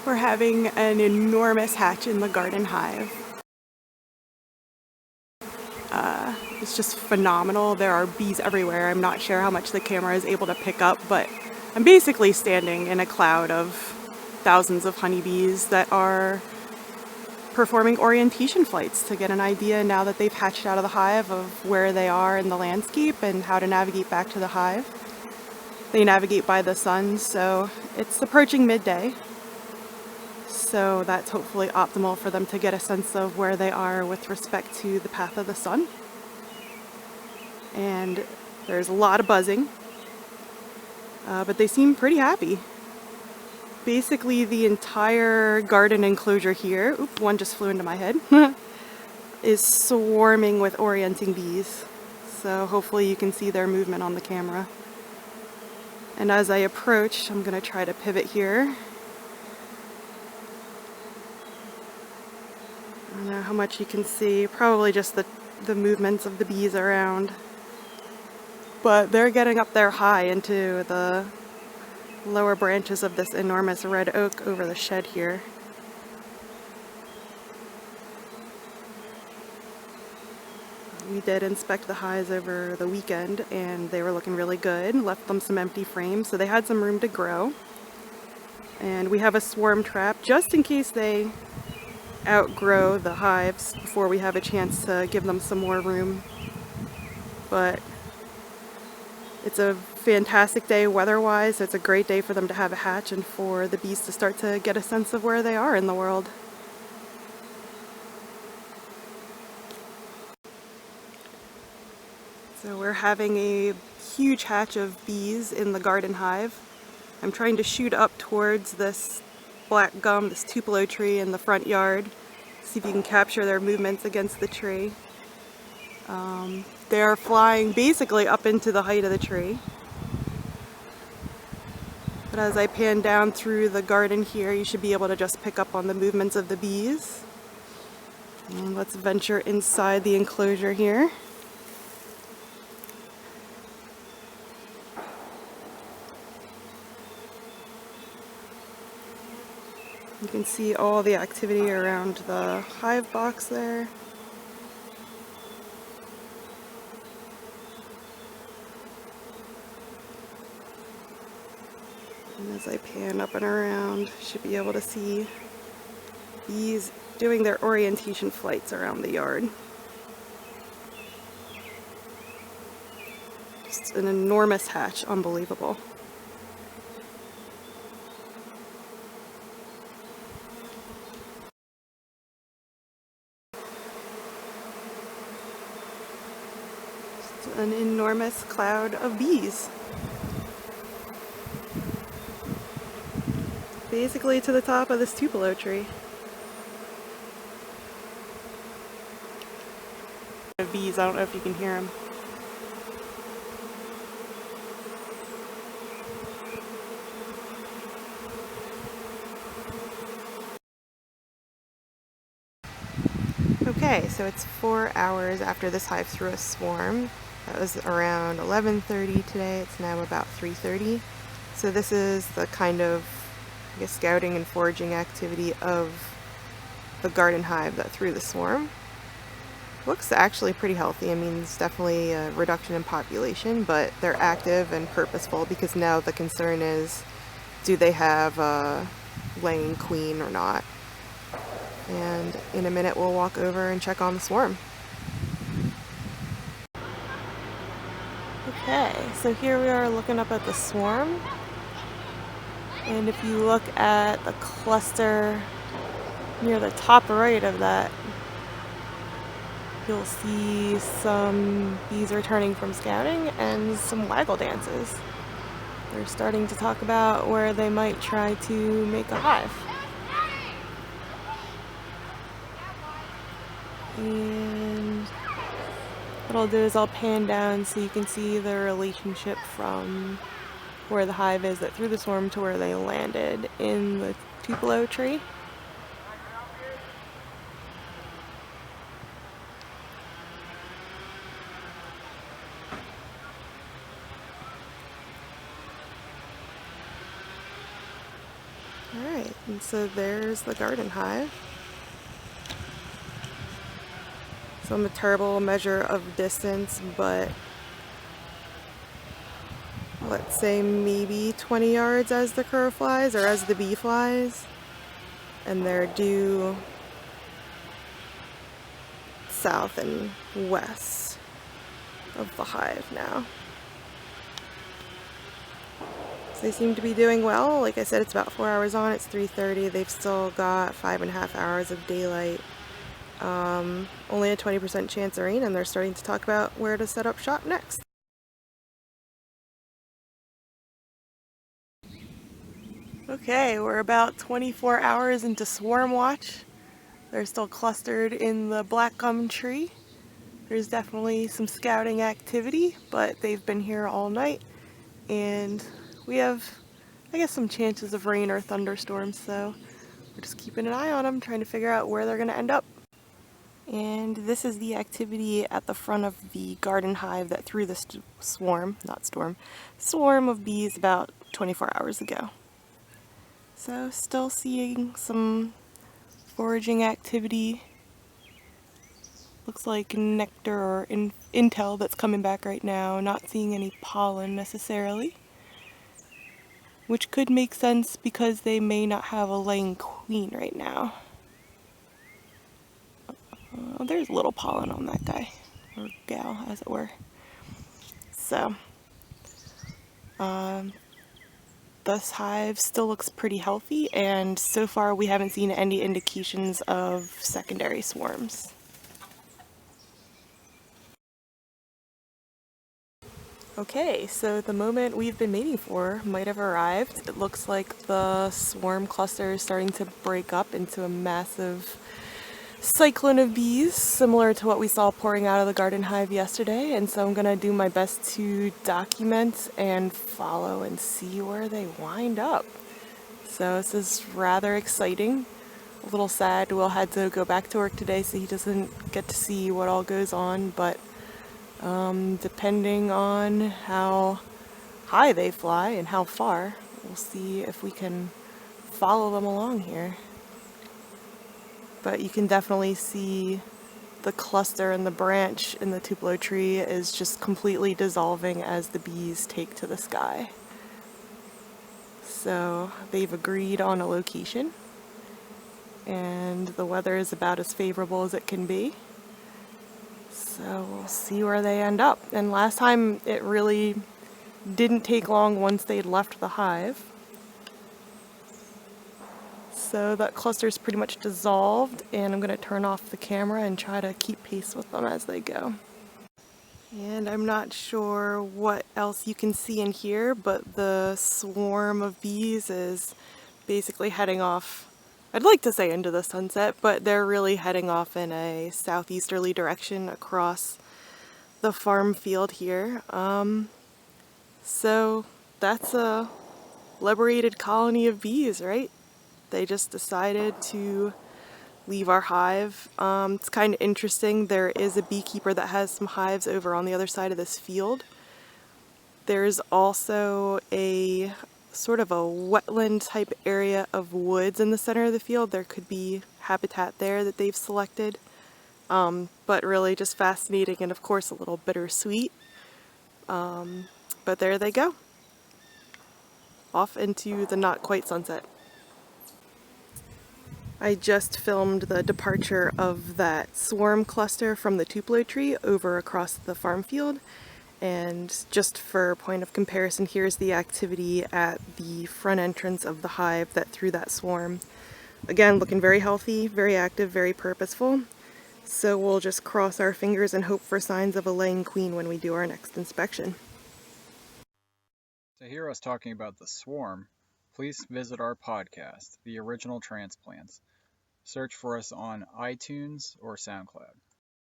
We're having an enormous hatch in the garden hive. It's just phenomenal. There are bees everywhere. I'm not sure how much the camera is able to pick up, but I'm basically standing in a cloud of thousands of honeybees that are performing orientation flights to get an idea, now that they've hatched out of the hive, of where they are in the landscape and how to navigate back to the hive. They navigate by the sun, so it's approaching midday. So that's hopefully optimal for them to get a sense of where they are with respect to the path of the sun. And there's a lot of buzzing, but they seem pretty happy. Basically the entire garden enclosure here, oop, one just flew into my head, is swarming with orienting bees. So hopefully you can see their movement on the camera. And as I approach, I'm going to try to pivot here. I don't know how much you can see, probably just the movements of the bees around. But they're getting up there high into the lower branches of this enormous red oak over the shed here. We did inspect the hives over the weekend and they were looking really good. Left them some empty frames, so they had some room to grow. And we have a swarm trap just in case they outgrow the hives before we have a chance to give them some more room. But it's a fantastic day weather-wise. It's a great day for them to have a hatch and for the bees to start to get a sense of where they are in the world. So we're having a huge hatch of bees in the garden hive. I'm trying to shoot up towards this black gum, this tupelo tree in the front yard. See if you can capture their movements against the tree. They're flying basically up into the height of the tree. But as I pan down through the garden here, you should be able to just pick up on the movements of the bees. And let's venture inside the enclosure here. You can see all the activity around the hive box there. And as I pan up and around, you should be able to see bees doing their orientation flights around the yard. Just an enormous hatch, unbelievable. Just an enormous cloud of bees. Basically to the top of this tupelo tree. Bees, I don't know if you can hear them. Okay, so it's 4 hours after this hive threw a swarm. That was around 11:30 today. It's now about 3:30. So this is the kind of, I guess, scouting and foraging activity of the garden hive that threw the swarm. Looks actually pretty healthy. I mean, it's definitely a reduction in population, but they're active and purposeful because now the concern is, do they have a laying queen or not? And in a minute we'll walk over and check on the swarm. Okay, so here we are looking up at the swarm. And if you look at the cluster near the top right of that, you'll see some bees returning from scouting and some waggle dances. They're starting to talk about where they might try to make a hive. And what I'll do is I'll pan down so you can see the relationship from where the hive is that threw the swarm to where they landed in the tupelo tree. Alright, and so there's the garden hive. So I'm a terrible measure of distance, but let's say maybe 20 yards as the crow flies, or as the bee flies. And they're due south and west of the hive now. So they seem to be doing well. Like I said, it's about 4 hours on, it's 3:30. They've still got 5.5 hours of daylight. Only a 20% chance of rain, and they're starting to talk about where to set up shop next. Okay, we're about 24 hours into swarm watch. They're still clustered in the black gum tree. There's definitely some scouting activity, but they've been here all night, and we have, I guess, some chances of rain or thunderstorms, so we're just keeping an eye on them, trying to figure out where they're going to end up. And this is the activity at the front of the garden hive that threw the swarm of bees about 24 hours ago. So still seeing some foraging activity. Looks like nectar or intel that's coming back right now. Not seeing any pollen necessarily, which could make sense because they may not have a laying queen right now. There's a little pollen on that guy, or gal as it were. So this hive still looks pretty healthy, and so far we haven't seen any indications of secondary swarms. Okay, so the moment we've been waiting for might have arrived. It looks like the swarm cluster is starting to break up into a massive cyclone of bees, similar to what we saw pouring out of the garden hive yesterday, and so I'm gonna do my best to document and follow and see where they wind up. So this is rather exciting. A little sad Will had to go back to work today, so he doesn't get to see what all goes on, but depending on how high they fly and how far, we'll see if we can follow them along here. But you can definitely see the cluster and the branch in the tupelo tree is just completely dissolving as the bees take to the sky. So they've agreed on a location, and the weather is about as favorable as it can be. So we'll see where they end up. And last time it really didn't take long once they'd left the hive. So that cluster's pretty much dissolved, and I'm going to turn off the camera and try to keep pace with them as they go. And I'm not sure what else you can see in here, but the swarm of bees is basically heading off, I'd like to say into the sunset, but they're really heading off in a southeasterly direction across the farm field here. So that's a liberated colony of bees, right? They just decided to leave our hive. It's kind of interesting. There is a beekeeper that has some hives over on the other side of this field. There's also a sort of a wetland type area of woods in the center of the field. There could be habitat there that they've selected, but really just fascinating, and of course a little bittersweet. But there they go, off into the not quite sunset. I just filmed the departure of that swarm cluster from the tupelo tree over across the farm field, and just for point of comparison, here's the activity at the front entrance of the hive that threw that swarm. Again, looking very healthy, very active, very purposeful. So we'll just cross our fingers and hope for signs of a laying queen when we do our next inspection. To hear us talking about the swarm, please visit our podcast, The Original Transplants. Search for us on iTunes or SoundCloud.